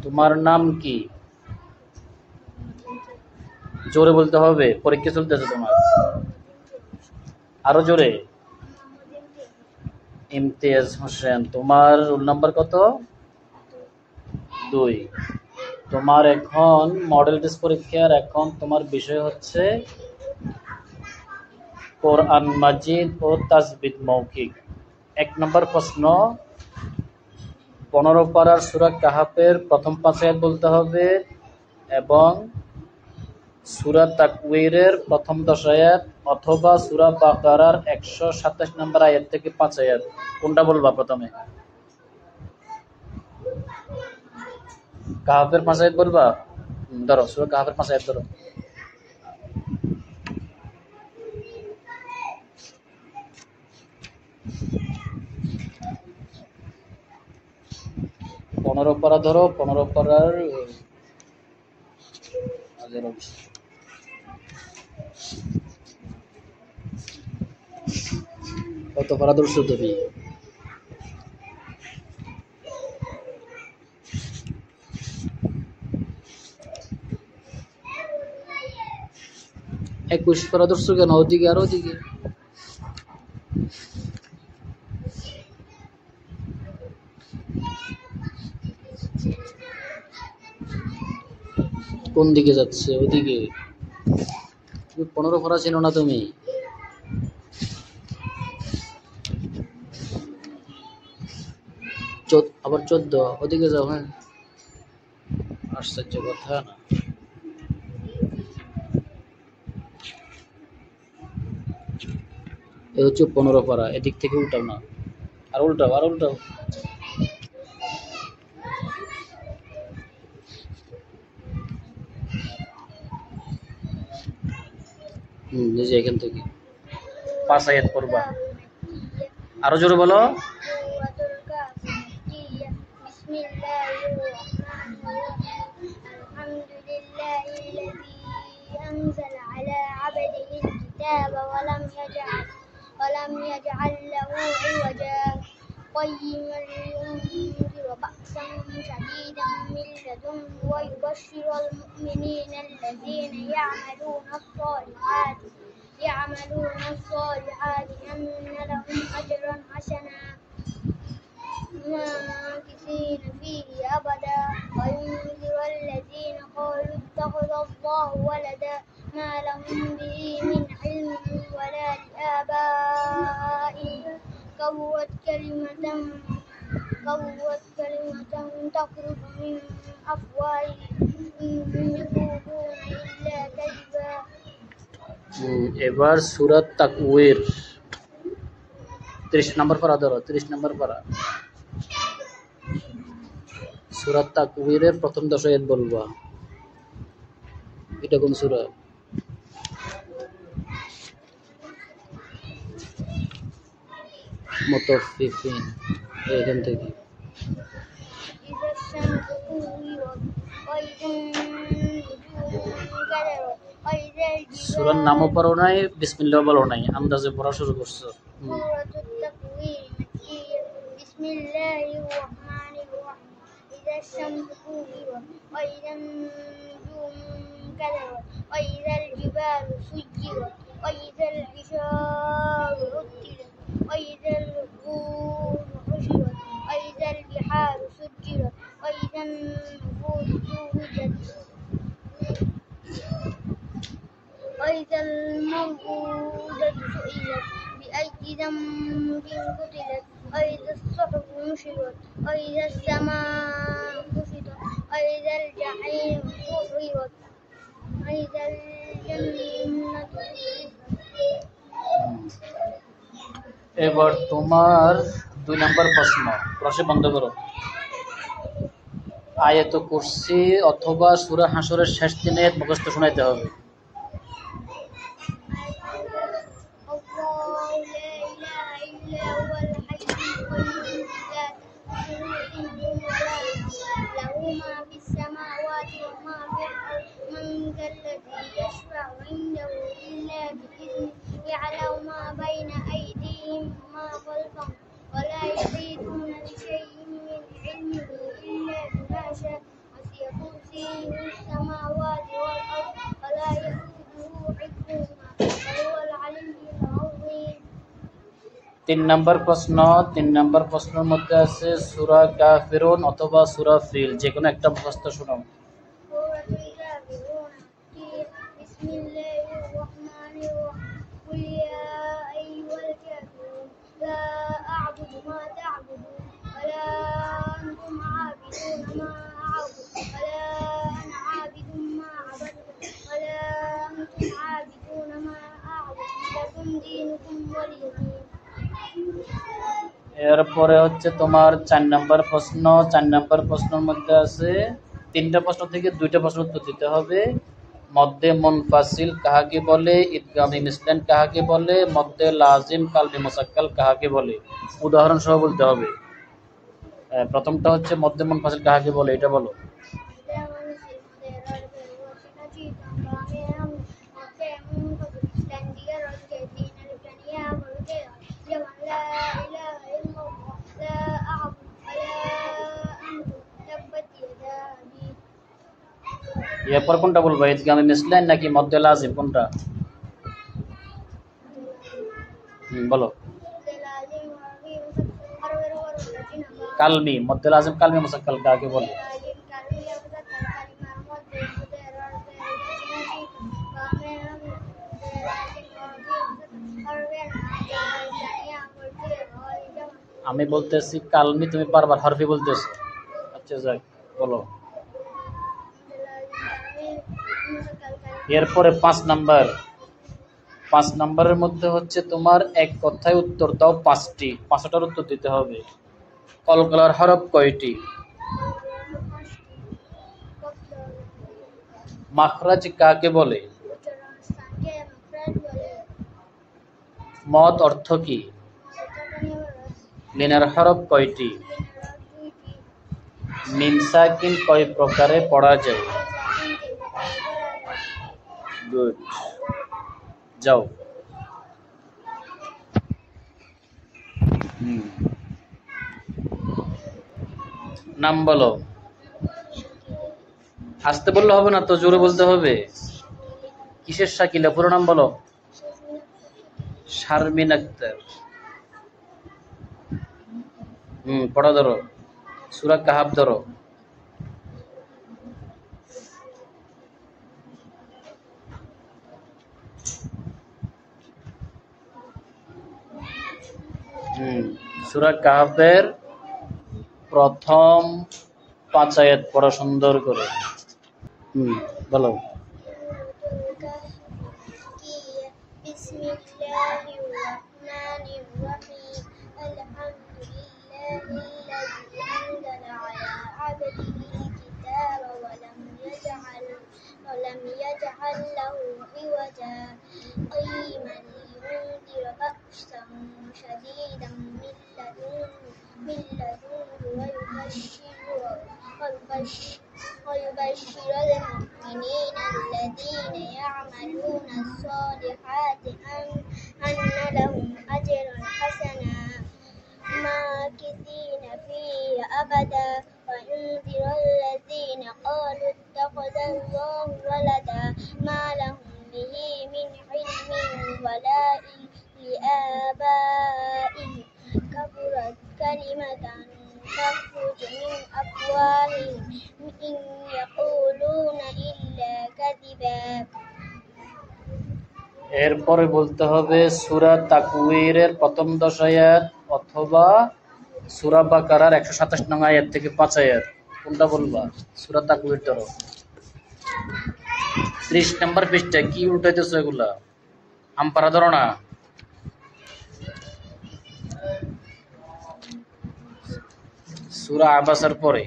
তোমার নাম কি? জোরে বলতে হবে, পরীক্ষা চলতেছে তোমার। আরো জোরে। ইমতিয়াজ হোসেন। তোমার রোল নাম্বার কত? 2। তোমার এখন মডেল টেস্ট পরীক্ষার এখন তোমার বিষয় হচ্ছে কোরআন মাজিদ ও তাজবিদ মৌখিক। 1 নম্বর প্রশ্ন, 15 পারার সূরা কাহাফের প্রথম 5 আয়াত বলতে হবে এবং সূরা তাকওয়িরের প্রথম 10 আয়াত অথবা সূরা বাকারার 127 নম্বর আয়াত থেকে 5 আয়াত। কোনটা বলবা প্রথমে? কাহাফের 5 আয়াত বলবা? ধরো সূরা কাহাফের 5 আয়াত ধরো। পনেরো পারা ধরো, 15 পারার কত পারা ধরছো তুমি? একুশ পারা ধরছো কেন? ওদিকে আর ওদিকে। কোন দিকে যাচ্ছে? ওদিকে। তুমি 15 পারা ছিল না তুমি? আবার 14 ওদিকে যাও। হ্যাঁ, আশ্চর্য কথা না। এ হচ্ছে 15 পারা। এদিক থেকে উল্টাও না, আর উল্টাও, আর উল্টাও। এই যে এখান থেকে 5 আয়াত পড়বা। আরো জোরে বলো। ولم يجعل له عوجا قيما لينذر بأسا شديدا من لدنه ويبشر المؤمنين الذين يعملون الصالحات أن لهم أجرا حسنا ماكثين فيه أبدا وينذر الذين قالوا اتخذ الله ولدا ما لهم به من علم ولا لآبائهم كبرت كلمة تخرج من أفواههم إن يقولون إلا كذبا। এবার সূরা তাকওয়ির 30 নম্বর পারা ধরো। 30 নম্বর পারা। সূরা তাকওয়িরের প্রথম 10 আয়াত বলবা। এটা কোন সূরা? মুতাফফিফিন। এখান থেকে সূরার নামও পড়ো নাই, বিসমিল্লাহ বলো নাই, আন্দাজে পড়া শুরু করছো। বিসমিল্লাহির রহমানির রহিম। ইযা শামসু কুবিরাত ওয়া ইযা নুজুমু কাদারাত ওয়া ইযাল জিবালু সুজ্জিরাত ওয়া ইযাল ইশারু উত্তিলাত ওয়া ইযাল রুহু হুশিরাত ওয়া ইযাল বিহারু সুজ্জিরাত ওয়া ইযান নুফুসু যুwijat وإذا الموءودة سئلت بأي ذنب قتلت وإذا الصحف نشرت وإذا السماء كشطت وإذا الجحيم سعرت وإذا الجنة এবার তোমার 2 নম্বর প্রশ্ন। প্রশ্ন বন্ধ করো। আয়াতুল কুরসি অথবা সূরা হাসরের শেষ 3 আয়াত মুখস্থ শোনাইতে হবে। يعلم ما بين أيديهم وما خلفهم ولا يحيطون بشيء من علمه إلا بما شاء كرسيه السماوات والأرض ولا يؤوده حفظهما وهو العلي العظيم 3 নম্বর প্রশ্ন। 3 নম্বর প্রশ্নের মধ্যে আছে সূরা কাফিরুন অথবা সূরা ফিল, যে কোনো একটা মুখস্থ শোনাও। سورة الكافرون بسم الله الرحمن الرحيم قل يا أيها الكافرون لا أعبد ما تعبدون ولا أنتم عابدون ما أعبد ولا أنا عابد ما عبدتم ولا أنتم عابدون ما أعبد لكم دينكم ولي دين এরপরে হচ্ছে তোমার 4 নম্বর প্রশ্ন। 4 নম্বর প্রশ্নের মধ্যে আছে 3টা প্রশ্ন থেকে 2টা প্রশ্ন উত্তর দিতে হবে। মদ্দে মুনফাসিল কাহাকে বলে, ইদগামে মিসলান কাহাকে বলে, মদ্দে লাজিম কালবে মুসাক্কাল কাহাকে বলে, উদাহরণ সহ বলতে হবে। প্রথমটা হচ্ছে মদ্দে মুনফাসিল কাহাকে বলে, এটা বলো। এরপর কোনটা বলবো, ইদগামে মিসলান নাকি মদ্দে লাজিম, কোনটা? বলো। কালমি, মদ্দে লাজিম কালমি মুসাক্কাল কাহাকে বলে? আমি বলতেছি কালমি, তুমি বারবার হরফি বলতেছো। আচ্ছা যাক, বলো। এরপরে 5 নাম্বার। 5 নাম্বারের মধ্যে হচ্ছে তোমার এক কথায় উত্তর দাও 5টি, 5টার উত্তর দিতে হবে। কলকলার হরফ কয়টি? মাখরাজ কাকে বলে? মদ অর্থ কি? লিনের হরফ কয়টি? মিম সাকিন কয় প্রকারে পড়া যায়? গুড, যাও। নাম বলো। আসতে বললে হবে না তো, জোরে বলতে হবে। কিসের শাকিলা? পুরো নাম বলো। শারমিন আক্তার। পড়া ধরো। সূরা কাহাফ ধরো। সূরা কাহাফের প্রথম 5 আয়াত পড়া সুন্দর করে। বলো। بسم الله الرحمن الرحيم الحمد لله الذي أنزل على عبده الكتاب ولم يجعل له عوجا قيما لينذر بأسا شديدا من لدنه ويبشر المؤمنين الذين يعملون الصالحات أن لهم أجرا حسنا ماكثين فيه أبدا وينذر الذين قالوا اتخذ الله ولدا ما لهم به من علم ولا لآبائهم كبرت كلمة تخرج من أفواههم إن يقولون إلا كذبا এরপরে বলতে হবে সূরা তাকওয়িরের প্রথম 10 আয়াত অথবা সূরা বাকারার 127 নং আয়াত থেকে 5 আয়াত, কোনটা বলবা? সূরা তাকওয়ির ধরো। 30 নম্বর পৃষ্ঠা। কি উল্টাইতেছো এগুলা? আমপারা ধরো না। সূরা আবাসার পরে